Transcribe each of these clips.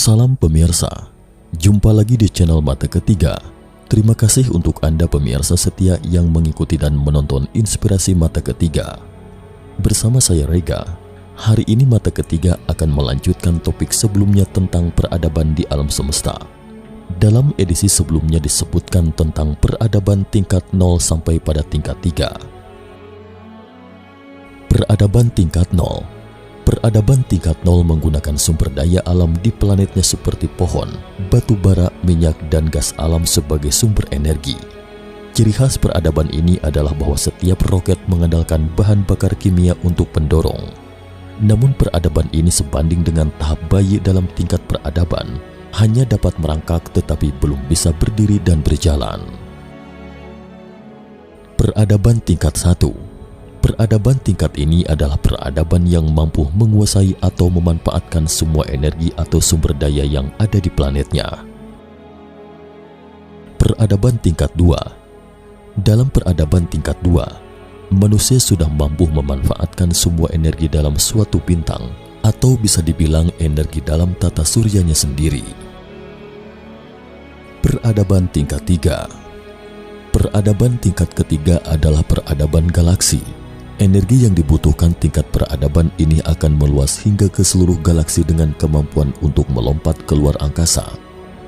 Salam pemirsa, jumpa lagi di channel Mata Ketiga. Terima kasih untuk Anda pemirsa setia yang mengikuti dan menonton Inspirasi Mata Ketiga. Bersama saya Rega, hari ini Mata Ketiga akan melanjutkan topik sebelumnya tentang peradaban di alam semesta. Dalam edisi sebelumnya disebutkan tentang peradaban tingkat 0 sampai pada tingkat 3. Peradaban tingkat 0. Peradaban tingkat 0 menggunakan sumber daya alam di planetnya seperti pohon, batu bara, minyak, dan gas alam sebagai sumber energi. Ciri khas peradaban ini adalah bahwa setiap roket mengandalkan bahan bakar kimia untuk pendorong. Namun peradaban ini sebanding dengan tahap bayi dalam tingkat peradaban, hanya dapat merangkak tetapi belum bisa berdiri dan berjalan. Peradaban tingkat 1. Peradaban tingkat ini adalah peradaban yang mampu menguasai atau memanfaatkan semua energi atau sumber daya yang ada di planetnya. Peradaban tingkat 2. Dalam peradaban tingkat 2, manusia sudah mampu memanfaatkan semua energi dalam suatu bintang atau bisa dibilang energi dalam tata suryanya sendiri. Peradaban tingkat 3. Peradaban tingkat ketiga adalah peradaban galaksi. Energi yang dibutuhkan tingkat peradaban ini akan meluas hingga ke seluruh galaksi dengan kemampuan untuk melompat keluar angkasa.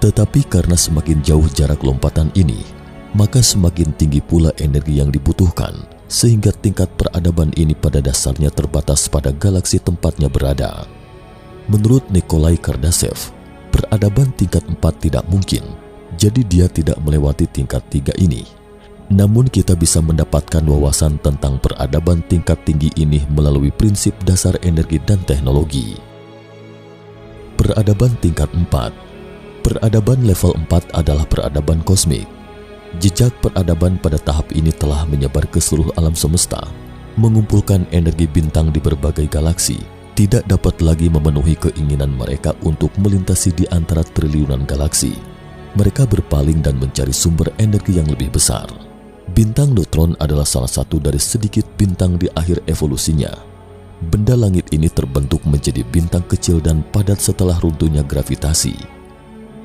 Tetapi karena semakin jauh jarak lompatan ini, maka semakin tinggi pula energi yang dibutuhkan, sehingga tingkat peradaban ini pada dasarnya terbatas pada galaksi tempatnya berada. Menurut Nikolai Kardashev, peradaban tingkat 4 tidak mungkin, jadi dia tidak melewati tingkat 3 ini. Namun kita bisa mendapatkan wawasan tentang peradaban tingkat tinggi ini melalui prinsip dasar energi dan teknologi. Peradaban tingkat 4. Peradaban level 4 adalah peradaban kosmik. Jejak peradaban pada tahap ini telah menyebar ke seluruh alam semesta, mengumpulkan energi bintang di berbagai galaksi, tidak dapat lagi memenuhi keinginan mereka untuk melintasi di antara triliunan galaksi. Mereka berpaling dan mencari sumber energi yang lebih besar. Bintang neutron adalah salah satu dari sedikit bintang di akhir evolusinya. Benda langit ini terbentuk menjadi bintang kecil dan padat setelah runtuhnya gravitasi.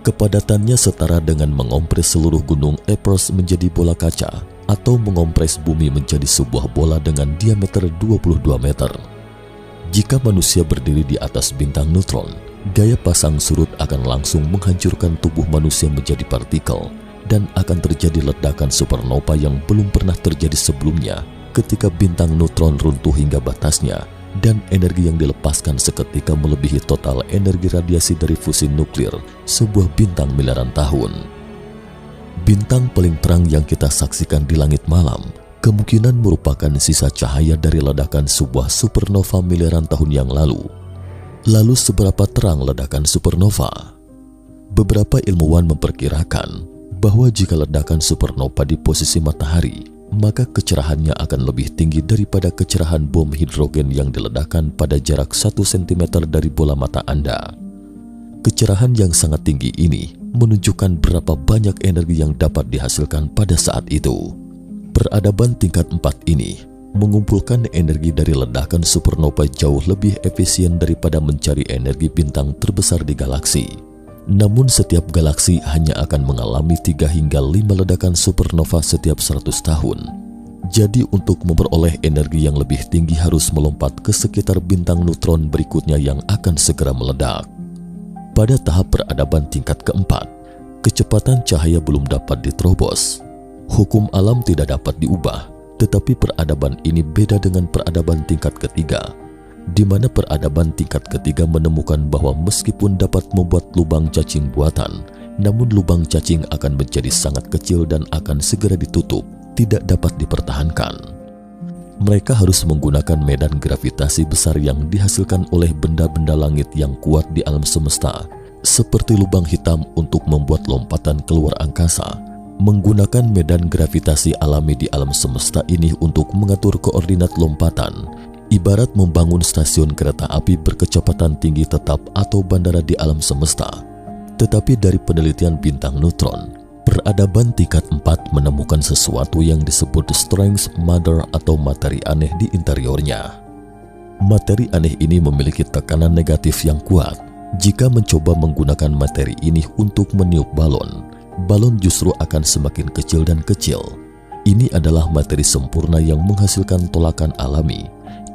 Kepadatannya setara dengan mengompres seluruh gunung Everest menjadi bola kaca atau mengompres bumi menjadi sebuah bola dengan diameter 22 meter. Jika manusia berdiri di atas bintang neutron, gaya pasang surut akan langsung menghancurkan tubuh manusia menjadi partikel, dan akan terjadi ledakan supernova yang belum pernah terjadi sebelumnya ketika bintang neutron runtuh hingga batasnya, dan energi yang dilepaskan seketika melebihi total energi radiasi dari fusi nuklir sebuah bintang miliaran tahun. Bintang paling terang yang kita saksikan di langit malam kemungkinan merupakan sisa cahaya dari ledakan sebuah supernova miliaran tahun yang lalu. Lalu seberapa terang ledakan supernova? Beberapa ilmuwan memperkirakan bahwa jika ledakan supernova di posisi matahari, maka kecerahannya akan lebih tinggi daripada kecerahan bom hidrogen yang diledakkan pada jarak 1 cm dari bola mata Anda. Kecerahan yang sangat tinggi ini menunjukkan berapa banyak energi yang dapat dihasilkan pada saat itu. Peradaban tingkat 4 ini mengumpulkan energi dari ledakan supernova jauh lebih efisien daripada mencari energi bintang terbesar di galaksi. Namun setiap galaksi hanya akan mengalami 3 hingga 5 ledakan supernova setiap 100 tahun. Jadi untuk memperoleh energi yang lebih tinggi harus melompat ke sekitar bintang neutron berikutnya yang akan segera meledak. Pada tahap peradaban tingkat keempat, kecepatan cahaya belum dapat diterobos. Hukum alam tidak dapat diubah, tetapi peradaban ini beda dengan peradaban tingkat ketiga, di mana peradaban tingkat ketiga menemukan bahwa meskipun dapat membuat lubang cacing buatan, namun lubang cacing akan menjadi sangat kecil dan akan segera ditutup, tidak dapat dipertahankan. Mereka harus menggunakan medan gravitasi besar yang dihasilkan oleh benda-benda langit yang kuat di alam semesta, seperti lubang hitam untuk membuat lompatan keluar angkasa. Menggunakan medan gravitasi alami di alam semesta ini untuk mengatur koordinat lompatan, ibarat membangun stasiun kereta api berkecepatan tinggi tetap atau bandara di alam semesta. Tetapi dari penelitian bintang neutron, peradaban tingkat 4 menemukan sesuatu yang disebut strange matter atau materi aneh di interiornya. Materi aneh ini memiliki tekanan negatif yang kuat, Jika mencoba menggunakan materi ini untuk meniup balon, balon justru akan semakin kecil dan kecil. Ini adalah materi sempurna yang menghasilkan tolakan alami.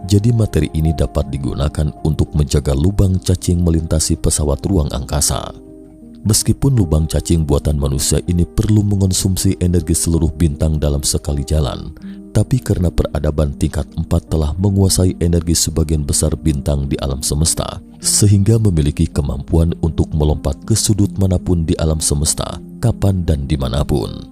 Jadi materi ini dapat digunakan untuk menjaga lubang cacing melintasi pesawat ruang angkasa. Meskipun lubang cacing buatan manusia ini perlu mengonsumsi energi seluruh bintang dalam sekali jalan, tapi karena peradaban tingkat 4 telah menguasai energi sebagian besar bintang di alam semesta, sehingga memiliki kemampuan untuk melompat ke sudut manapun di alam semesta, kapan dan dimanapun.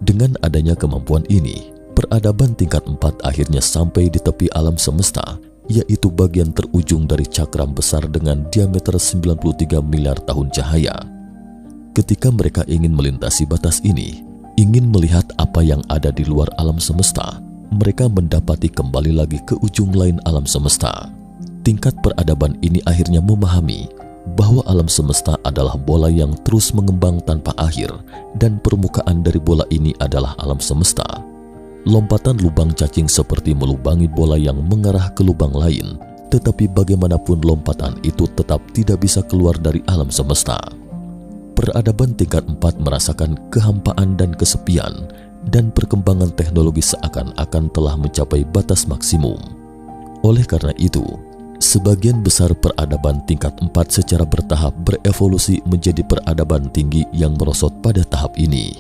Dengan adanya kemampuan ini, peradaban tingkat 4 akhirnya sampai di tepi alam semesta, yaitu bagian terujung dari cakram besar dengan diameter 93 miliar tahun cahaya. Ketika mereka ingin melintasi batas ini, ingin melihat apa yang ada di luar alam semesta, mereka mendapati kembali lagi ke ujung lain alam semesta. Tingkat peradaban ini akhirnya memahami bahwa alam semesta adalah bola yang terus mengembang tanpa akhir, dan permukaan dari bola ini adalah alam semesta. Lompatan lubang cacing seperti melubangi bola yang mengarah ke lubang lain, tetapi bagaimanapun lompatan itu tetap tidak bisa keluar dari alam semesta. Peradaban tingkat 4 merasakan kehampaan dan kesepian, dan perkembangan teknologi seakan-akan telah mencapai batas maksimum. Oleh karena itu, sebagian besar peradaban tingkat 4 secara bertahap berevolusi menjadi peradaban tinggi yang merosot pada tahap ini.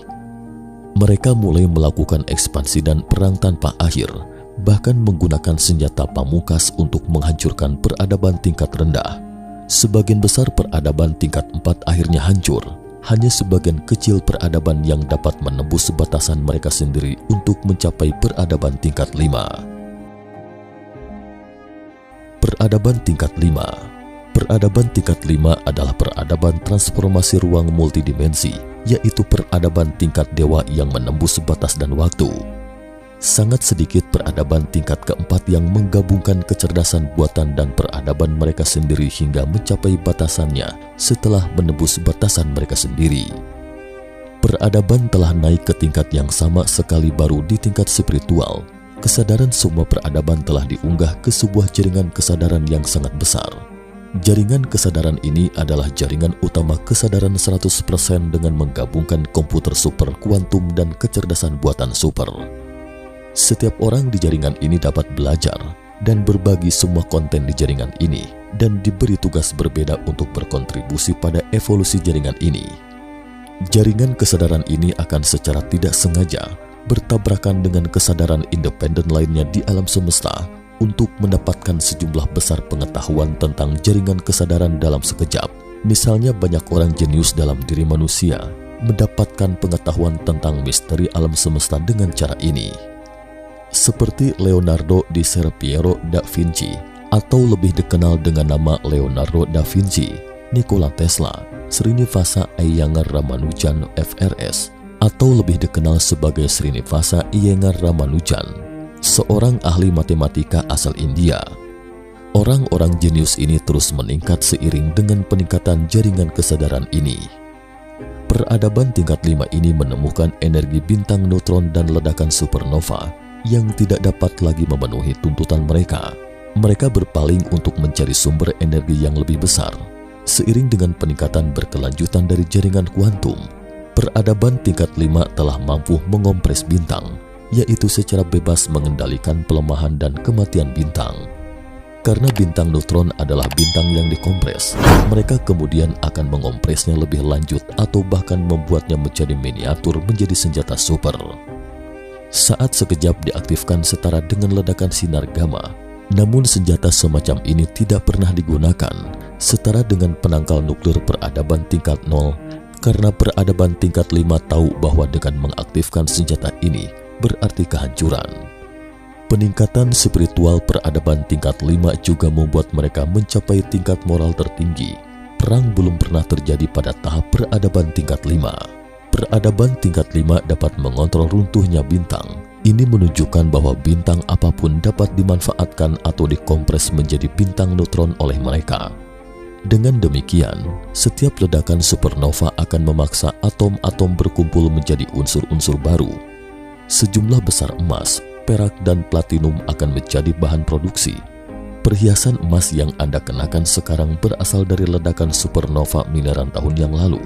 Mereka mulai melakukan ekspansi dan perang tanpa akhir, bahkan menggunakan senjata pamungkas untuk menghancurkan peradaban tingkat rendah. Sebagian besar peradaban tingkat 4 akhirnya hancur. Hanya sebagian kecil peradaban yang dapat menembus batasan mereka sendiri untuk mencapai peradaban tingkat 5. Peradaban tingkat 5. Peradaban tingkat 5 adalah peradaban transformasi ruang multidimensi, yaitu peradaban tingkat dewa yang menembus batas dan waktu. Sangat sedikit peradaban tingkat keempat yang menggabungkan kecerdasan buatan dan peradaban mereka sendiri hingga mencapai batasannya setelah menembus batasan mereka sendiri. Peradaban telah naik ke tingkat yang sama sekali baru di tingkat spiritual. Kesadaran semua peradaban telah diunggah ke sebuah jaringan kesadaran yang sangat besar. Jaringan kesadaran ini adalah jaringan utama kesadaran 100% dengan menggabungkan komputer super kuantum dan kecerdasan buatan super. Setiap orang di jaringan ini dapat belajar dan berbagi semua konten di jaringan ini dan diberi tugas berbeda untuk berkontribusi pada evolusi jaringan ini. Jaringan kesadaran ini akan secara tidak sengaja bertabrakan dengan kesadaran independen lainnya di alam semesta untuk mendapatkan sejumlah besar pengetahuan tentang jaringan kesadaran dalam sekejap. Misalnya banyak orang jenius dalam diri manusia mendapatkan pengetahuan tentang misteri alam semesta dengan cara ini. Seperti Leonardo di Ser Piero da Vinci, atau lebih dikenal dengan nama Leonardo da Vinci, Nikola Tesla, Srinivasa Iyengar Ramanujan FRS, atau lebih dikenal sebagai Srinivasa Iyengar Ramanujan, seorang ahli matematika asal India. Orang-orang jenius ini terus meningkat seiring dengan peningkatan jaringan kesadaran ini. Peradaban tingkat 5 ini menemukan energi bintang neutron dan ledakan supernova yang tidak dapat lagi memenuhi tuntutan mereka. Mereka berpaling untuk mencari sumber energi yang lebih besar. Seiring dengan peningkatan berkelanjutan dari jaringan kuantum, peradaban tingkat 5 telah mampu mengompres bintang, yaitu secara bebas mengendalikan pelemahan dan kematian bintang. Karena bintang neutron adalah bintang yang dikompres, mereka kemudian akan mengompresnya lebih lanjut atau bahkan membuatnya menjadi miniatur menjadi senjata super. Saat sekejap diaktifkan setara dengan ledakan sinar gamma, namun senjata semacam ini tidak pernah digunakan setara dengan penangkal nuklir peradaban tingkat 0, karena peradaban tingkat 5 tahu bahwa dengan mengaktifkan senjata ini berarti kehancuran. Peningkatan spiritual peradaban tingkat 5 juga membuat mereka mencapai tingkat moral tertinggi. Perang belum pernah terjadi pada tahap peradaban tingkat 5. Peradaban tingkat 5 dapat mengontrol runtuhnya bintang. Ini menunjukkan bahwa bintang apapun dapat dimanfaatkan atau dikompres menjadi bintang neutron oleh mereka. Dengan demikian, setiap ledakan supernova akan memaksa atom-atom berkumpul menjadi unsur-unsur baru. Sejumlah besar emas, perak, dan platinum akan menjadi bahan produksi. Perhiasan emas yang Anda kenakan sekarang berasal dari ledakan supernova miliaran tahun yang lalu.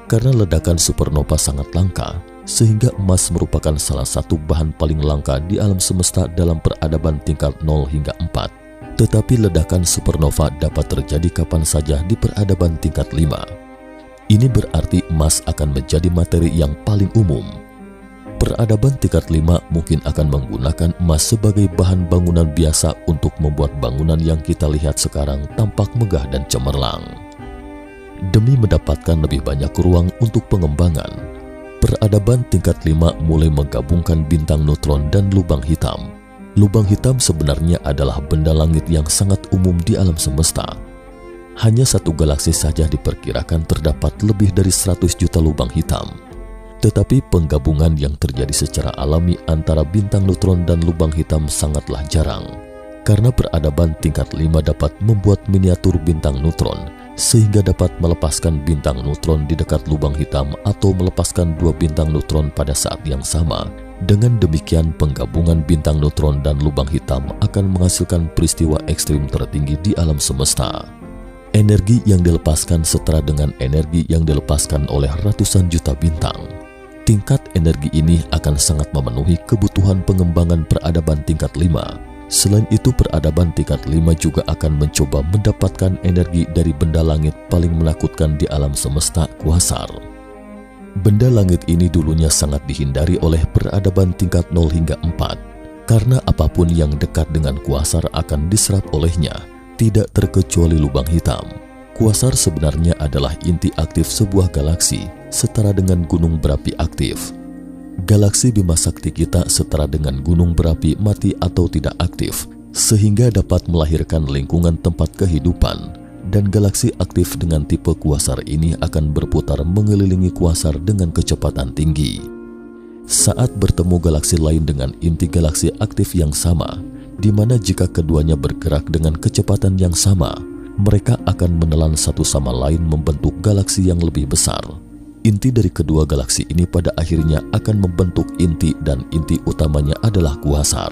Karena ledakan supernova sangat langka, sehingga emas merupakan salah satu bahan paling langka di alam semesta dalam peradaban tingkat 0 hingga 4. Tetapi ledakan supernova dapat terjadi kapan saja di peradaban tingkat 5. Ini berarti emas akan menjadi materi yang paling umum. Peradaban tingkat 5 mungkin akan menggunakan emas sebagai bahan bangunan biasa untuk membuat bangunan yang kita lihat sekarang tampak megah dan cemerlang. Demi mendapatkan lebih banyak ruang untuk pengembangan, peradaban tingkat 5 mulai menggabungkan bintang neutron dan lubang hitam. Lubang hitam sebenarnya adalah benda langit yang sangat umum di alam semesta. Hanya satu galaksi saja diperkirakan terdapat lebih dari 100 juta lubang hitam. Tetapi penggabungan yang terjadi secara alami antara bintang neutron dan lubang hitam sangatlah jarang. Karena peradaban tingkat 5 dapat membuat miniatur bintang neutron, sehingga dapat melepaskan bintang neutron di dekat lubang hitam atau melepaskan dua bintang neutron pada saat yang sama. Dengan demikian, penggabungan bintang neutron dan lubang hitam akan menghasilkan peristiwa ekstrim tertinggi di alam semesta. Energi yang dilepaskan setara dengan energi yang dilepaskan oleh ratusan juta bintang. Tingkat energi ini akan sangat memenuhi kebutuhan pengembangan peradaban tingkat 5. Selain itu, peradaban tingkat 5 juga akan mencoba mendapatkan energi dari benda langit paling menakutkan di alam semesta, kuasar. Benda langit ini dulunya sangat dihindari oleh peradaban tingkat 0 hingga 4, karena apapun yang dekat dengan kuasar akan diserap olehnya, tidak terkecuali lubang hitam. Kuasar sebenarnya adalah inti aktif sebuah galaksi, setara dengan gunung berapi aktif. Galaksi Bima Sakti kita setara dengan gunung berapi mati atau tidak aktif, sehingga dapat melahirkan lingkungan tempat kehidupan. Dan galaksi aktif dengan tipe kuasar ini akan berputar mengelilingi kuasar dengan kecepatan tinggi. Saat bertemu galaksi lain dengan inti galaksi aktif yang sama, di mana jika keduanya bergerak dengan kecepatan yang sama, mereka akan menelan satu sama lain membentuk galaksi yang lebih besar. Inti dari kedua galaksi ini pada akhirnya akan membentuk inti, dan inti utamanya adalah kuasar.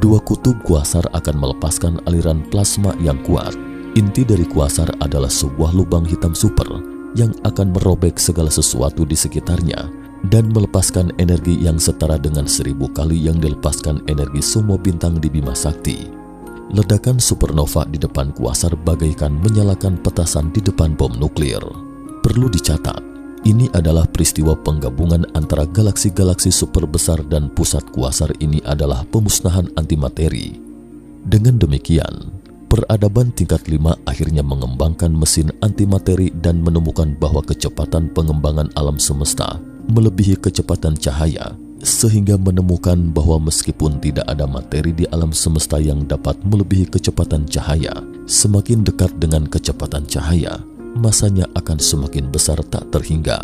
Dua kutub kuasar akan melepaskan aliran plasma yang kuat. Inti dari kuasar adalah sebuah lubang hitam super yang akan merobek segala sesuatu di sekitarnya dan melepaskan energi yang setara dengan 1000 kali yang dilepaskan energi semua bintang di Bima Sakti. Ledakan supernova di depan kuasar bagaikan menyalakan petasan di depan bom nuklir. Perlu dicatat, ini adalah peristiwa penggabungan antara galaksi-galaksi super besar, dan pusat kuasar ini adalah pemusnahan antimateri. Dengan demikian, peradaban tingkat 5 akhirnya mengembangkan mesin antimateri dan menemukan bahwa kecepatan pengembangan alam semesta melebihi kecepatan cahaya, sehingga menemukan bahwa meskipun tidak ada materi di alam semesta yang dapat melebihi kecepatan cahaya, semakin dekat dengan kecepatan cahaya, masanya akan semakin besar tak terhingga.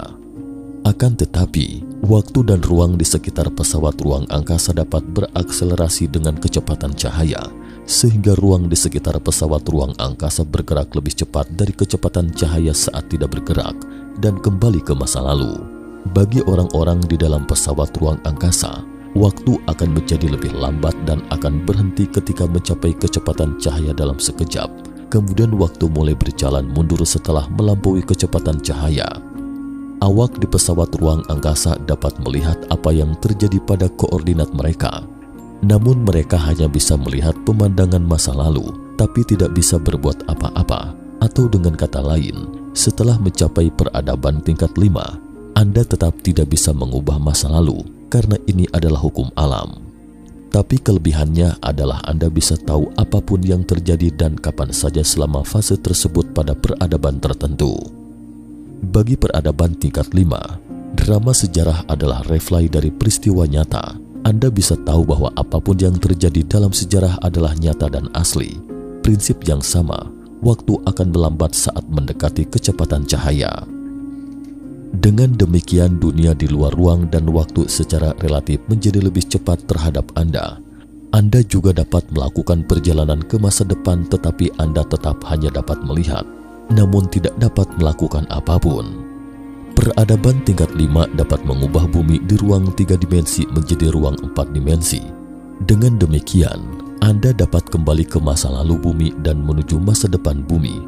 Akan tetapi, waktu dan ruang di sekitar pesawat ruang angkasa dapat berakselerasi dengan kecepatan cahaya, sehingga ruang di sekitar pesawat ruang angkasa bergerak lebih cepat dari kecepatan cahaya saat tidak bergerak dan kembali ke masa lalu. Bagi orang-orang di dalam pesawat ruang angkasa, waktu akan menjadi lebih lambat dan akan berhenti ketika mencapai kecepatan cahaya dalam sekejap. Kemudian waktu mulai berjalan mundur setelah melampaui kecepatan cahaya. Awak di pesawat ruang angkasa dapat melihat apa yang terjadi pada koordinat mereka. Namun mereka hanya bisa melihat pemandangan masa lalu, tapi tidak bisa berbuat apa-apa. Atau dengan kata lain, setelah mencapai peradaban tingkat 5, Anda tetap tidak bisa mengubah masa lalu, karena ini adalah hukum alam. Tapi kelebihannya adalah Anda bisa tahu apapun yang terjadi dan kapan saja selama fase tersebut pada peradaban tertentu. Bagi peradaban tingkat 5, drama sejarah adalah refleks dari peristiwa nyata. Anda bisa tahu bahwa apapun yang terjadi dalam sejarah adalah nyata dan asli. Prinsip yang sama, waktu akan melambat saat mendekati kecepatan cahaya. Dengan demikian, dunia di luar ruang dan waktu secara relatif menjadi lebih cepat terhadap Anda. Anda juga dapat melakukan perjalanan ke masa depan, tetapi Anda tetap hanya dapat melihat, namun tidak dapat melakukan apapun. Peradaban tingkat 5 dapat mengubah bumi di ruang 3 dimensi menjadi ruang 4 dimensi. Dengan demikian, Anda dapat kembali ke masa lalu bumi dan menuju masa depan bumi.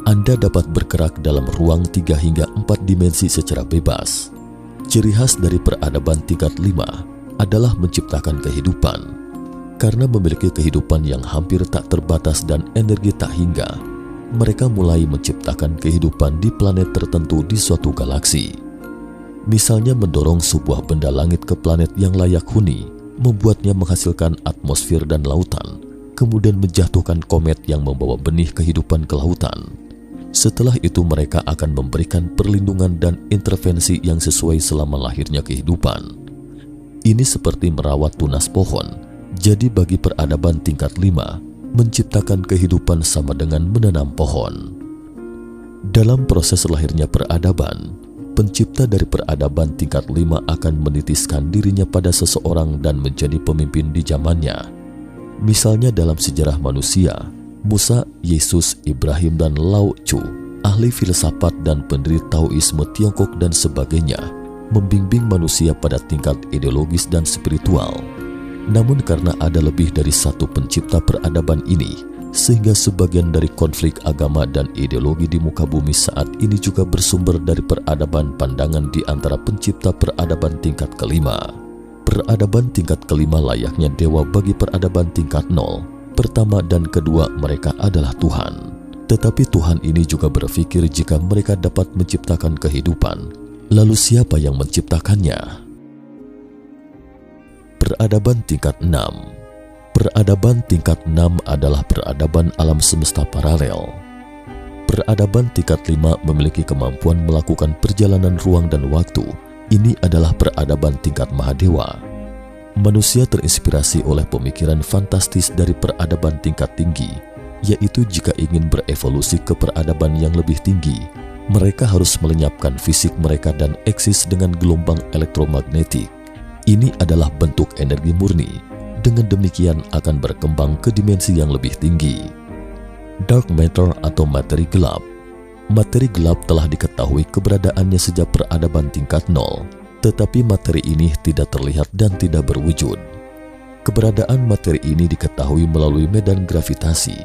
Anda dapat bergerak dalam ruang 3 hingga 4 dimensi secara bebas. Ciri khas dari peradaban tingkat 5 adalah menciptakan kehidupan. Karena memiliki kehidupan yang hampir tak terbatas dan energi tak hingga, mereka mulai menciptakan kehidupan di planet tertentu di suatu galaksi. Misalnya mendorong sebuah benda langit ke planet yang layak huni, membuatnya menghasilkan atmosfer dan lautan, kemudian menjatuhkan komet yang membawa benih kehidupan ke lautan. Setelah itu mereka akan memberikan perlindungan dan intervensi yang sesuai selama lahirnya kehidupan. Ini seperti merawat tunas pohon. Jadi bagi peradaban tingkat 5, menciptakan kehidupan sama dengan menanam pohon. Dalam proses lahirnya peradaban, pencipta dari peradaban tingkat 5 akan menitiskan dirinya pada seseorang dan menjadi pemimpin di zamannya. Misalnya dalam sejarah manusia, Musa, Yesus, Ibrahim, dan Lao Tzu, ahli filsafat dan pendiri Taoisme Tiongkok dan sebagainya, membimbing manusia pada tingkat ideologis dan spiritual. Namun karena ada lebih dari satu pencipta peradaban ini, sehingga sebagian dari konflik agama dan ideologi di muka bumi saat ini juga bersumber dari peradaban pandangan di antara pencipta peradaban tingkat kelima. Peradaban tingkat kelima layaknya dewa bagi peradaban tingkat 0. Pertama dan kedua mereka adalah Tuhan. Tetapi Tuhan ini juga berpikir jika mereka dapat menciptakan kehidupan, lalu siapa yang menciptakannya? Peradaban tingkat 6. Peradaban tingkat 6 adalah peradaban alam semesta paralel. Peradaban tingkat 5 memiliki kemampuan melakukan perjalanan ruang dan waktu. Ini adalah peradaban tingkat Mahadewa. Manusia terinspirasi oleh pemikiran fantastis dari peradaban tingkat tinggi, yaitu jika ingin berevolusi ke peradaban yang lebih tinggi, mereka harus melenyapkan fisik mereka dan eksis dengan gelombang elektromagnetik. Ini adalah bentuk energi murni. Dengan demikian akan berkembang ke dimensi yang lebih tinggi. Dark matter atau materi gelap. Materi gelap telah diketahui keberadaannya sejak peradaban tingkat 0. Tetapi materi ini tidak terlihat dan tidak berwujud. Keberadaan materi ini diketahui melalui medan gravitasi.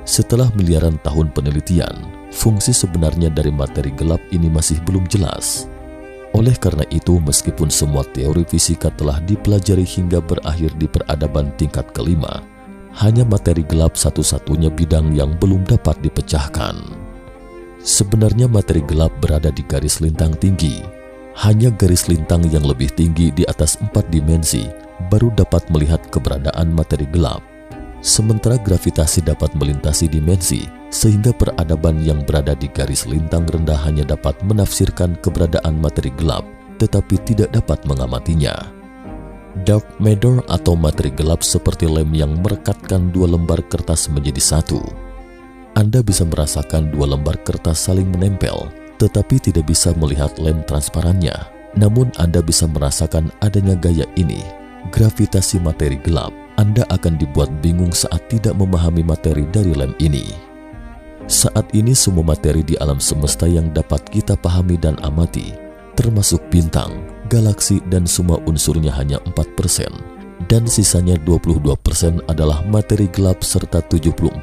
Setelah miliaran tahun penelitian, fungsi sebenarnya dari materi gelap ini masih belum jelas. Oleh karena itu, meskipun semua teori fisika telah dipelajari hingga berakhir di peradaban tingkat kelima, hanya materi gelap satu-satunya bidang yang belum dapat dipecahkan. Sebenarnya materi gelap berada di garis lintang tinggi. Hanya garis lintang yang lebih tinggi di atas 4 dimensi baru dapat melihat keberadaan materi gelap. Sementara gravitasi dapat melintasi dimensi, sehingga peradaban yang berada di garis lintang rendah hanya dapat menafsirkan keberadaan materi gelap, tetapi tidak dapat mengamatinya. Dark matter atau materi gelap seperti lem yang merekatkan 2 lembar kertas menjadi satu. Anda bisa merasakan 2 lembar kertas saling menempel, tetapi tidak bisa melihat lem transparannya. Namun Anda bisa merasakan adanya gaya ini, gravitasi materi gelap. Anda akan dibuat bingung saat tidak memahami materi dari lem ini. Saat ini semua materi di alam semesta yang dapat kita pahami dan amati, termasuk bintang, galaksi dan semua unsurnya hanya 4%, dan sisanya 22% adalah materi gelap serta 74%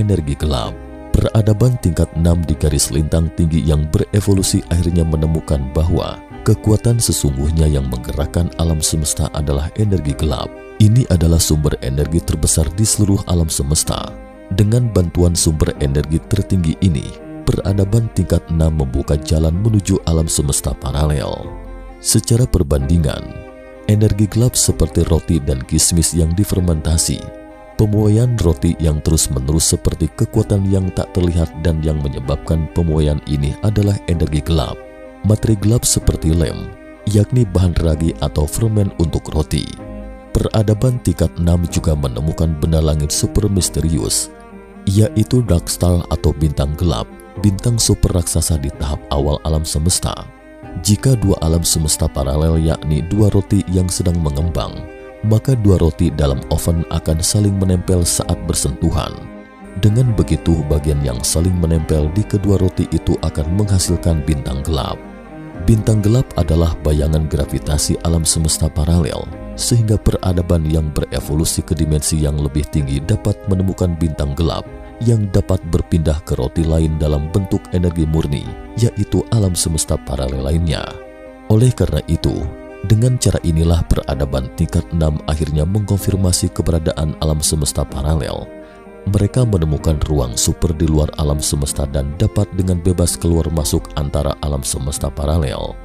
energi gelap. Peradaban tingkat 6 di garis lintang tinggi yang berevolusi akhirnya menemukan bahwa kekuatan sesungguhnya yang menggerakkan alam semesta adalah energi gelap. Ini adalah sumber energi terbesar di seluruh alam semesta. Dengan bantuan sumber energi tertinggi ini, peradaban tingkat 6 membuka jalan menuju alam semesta paralel. Secara perbandingan, energi gelap seperti roti dan kismis yang difermentasi, pemuaian roti yang terus-menerus seperti kekuatan yang tak terlihat dan yang menyebabkan pemuaian ini adalah energi gelap. Materi gelap seperti lem, yakni bahan ragi atau fermen untuk roti. Peradaban tingkat 6 juga menemukan benda langit super misterius, yaitu dark star atau bintang gelap, bintang super raksasa di tahap awal alam semesta. Jika 2 alam semesta paralel yakni 2 roti yang sedang mengembang, maka 2 roti dalam oven akan saling menempel saat bersentuhan. Dengan begitu, bagian yang saling menempel di kedua roti itu akan menghasilkan bintang gelap. Bintang gelap adalah bayangan gravitasi alam semesta paralel sehingga peradaban yang berevolusi ke dimensi yang lebih tinggi dapat menemukan bintang gelap yang dapat berpindah ke roti lain dalam bentuk energi murni, yaitu alam semesta paralel lainnya. Oleh karena itu, dengan cara inilah peradaban tingkat 6 akhirnya mengkonfirmasi keberadaan alam semesta paralel. Mereka menemukan ruang super di luar alam semesta dan dapat dengan bebas keluar masuk antara alam semesta paralel.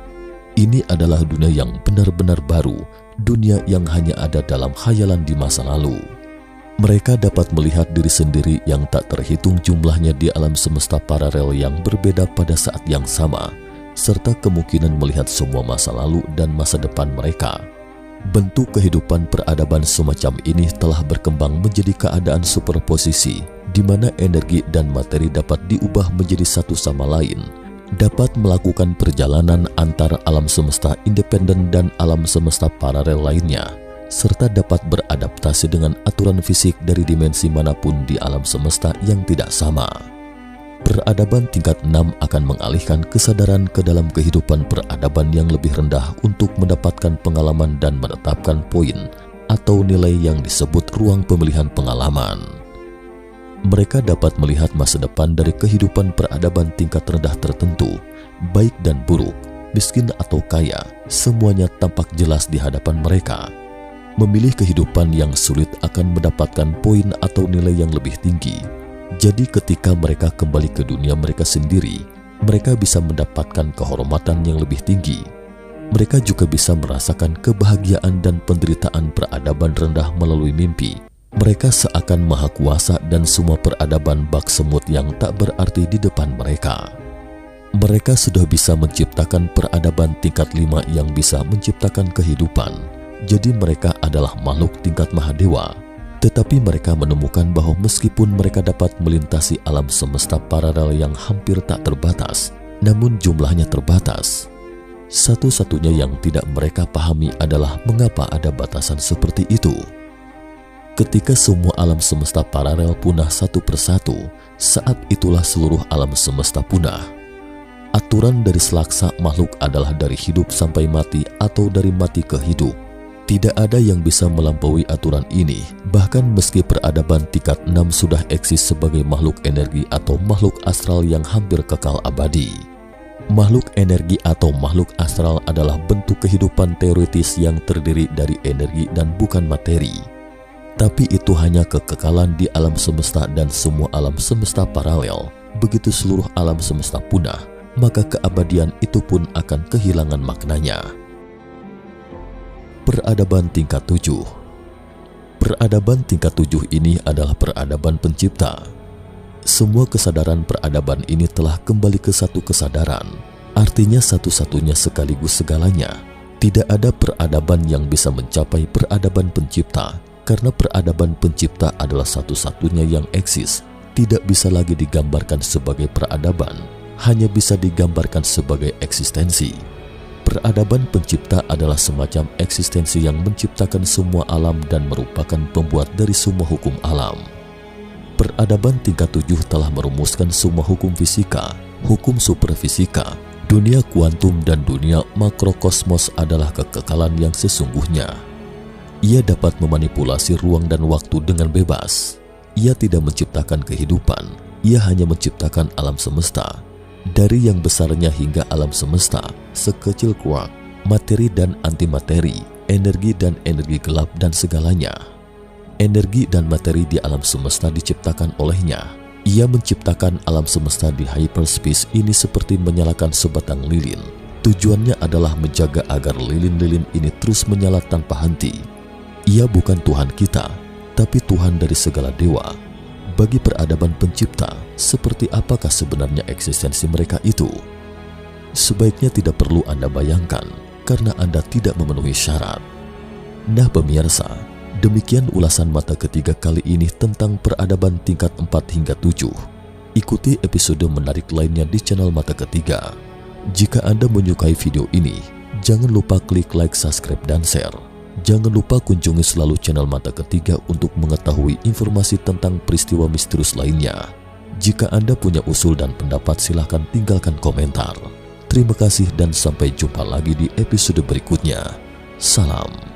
Ini adalah dunia yang benar-benar baru, dunia yang hanya ada dalam khayalan di masa lalu. Mereka dapat melihat diri sendiri yang tak terhitung jumlahnya di alam semesta paralel yang berbeda pada saat yang sama, serta kemungkinan melihat semua masa lalu dan masa depan mereka. Bentuk kehidupan peradaban semacam ini telah berkembang menjadi keadaan superposisi, di mana energi dan materi dapat diubah menjadi satu sama lain, dapat melakukan perjalanan antara alam semesta independen dan alam semesta paralel lainnya, serta dapat beradaptasi dengan aturan fisik dari dimensi manapun di alam semesta yang tidak sama. Peradaban tingkat 6 akan mengalihkan kesadaran ke dalam kehidupan peradaban yang lebih rendah untuk mendapatkan pengalaman dan menetapkan poin atau nilai yang disebut ruang pemilihan pengalaman. Mereka dapat melihat masa depan dari kehidupan peradaban tingkat rendah tertentu, baik dan buruk, miskin atau kaya, semuanya tampak jelas di hadapan mereka. Memilih kehidupan yang sulit akan mendapatkan poin atau nilai yang lebih tinggi. Jadi ketika mereka kembali ke dunia mereka sendiri, mereka bisa mendapatkan kehormatan yang lebih tinggi. Mereka juga bisa merasakan kebahagiaan dan penderitaan peradaban rendah melalui mimpi. Mereka seakan maha kuasa dan semua peradaban bak semut yang tak berarti di depan mereka. Mereka sudah bisa menciptakan peradaban tingkat 5 yang bisa menciptakan kehidupan. Jadi mereka adalah makhluk tingkat mahadewa. Tetapi mereka menemukan bahwa meskipun mereka dapat melintasi alam semesta paralel yang hampir tak terbatas, namun jumlahnya terbatas. Satu-satunya yang tidak mereka pahami adalah mengapa ada batasan seperti itu. Ketika semua alam semesta paralel punah satu persatu, saat itulah seluruh alam semesta punah. Aturan dari selaksa makhluk adalah dari hidup sampai mati atau dari mati ke hidup. Tidak ada yang bisa melampaui aturan ini, bahkan meski peradaban tingkat 6 sudah eksis sebagai makhluk energi atau makhluk astral yang hampir kekal abadi. Makhluk energi atau makhluk astral adalah bentuk kehidupan teoretis yang terdiri dari energi dan bukan materi. Tapi itu hanya kekekalan di alam semesta dan semua alam semesta paralel. Begitu seluruh alam semesta punah, maka keabadian itu pun akan kehilangan maknanya. Peradaban tingkat 7. Peradaban tingkat 7 ini adalah peradaban pencipta. Semua kesadaran peradaban ini telah kembali ke satu kesadaran, artinya satu-satunya sekaligus segalanya. Tidak ada peradaban yang bisa mencapai peradaban pencipta, karena peradaban pencipta adalah satu-satunya yang eksis. Tidak bisa lagi digambarkan sebagai peradaban, hanya bisa digambarkan sebagai eksistensi. Peradaban pencipta adalah semacam eksistensi yang menciptakan semua alam dan merupakan pembuat dari semua hukum alam. Peradaban tingkat 7 telah merumuskan semua hukum fisika, hukum superfisika, dunia kuantum dan dunia makrokosmos adalah kekekalan yang sesungguhnya. Ia dapat memanipulasi ruang dan waktu dengan bebas. Ia tidak menciptakan kehidupan, ia hanya menciptakan alam semesta. Dari yang besarnya hingga alam semesta, sekecil quark, materi dan antimateri, energi dan energi gelap dan segalanya. Energi dan materi di alam semesta diciptakan olehnya. Ia menciptakan alam semesta di hyperspace ini seperti menyalakan sebatang lilin. Tujuannya adalah menjaga agar lilin-lilin ini terus menyala tanpa henti. Ia bukan Tuhan kita, tapi Tuhan dari segala dewa. Bagi peradaban pencipta, seperti apakah sebenarnya eksistensi mereka itu? Sebaiknya tidak perlu Anda bayangkan, karena Anda tidak memenuhi syarat. Nah pemirsa, demikian ulasan mata ketiga kali ini tentang peradaban tingkat 4 hingga 7. Ikuti episode menarik lainnya di channel Mata Ketiga. Jika Anda menyukai video ini, jangan lupa klik like, subscribe, dan share. Jangan lupa kunjungi selalu channel Mata Ketiga untuk mengetahui informasi tentang peristiwa misterius lainnya. Jika Anda punya usul dan pendapat, silahkan tinggalkan komentar. Terima kasih dan sampai jumpa lagi di episode berikutnya. Salam.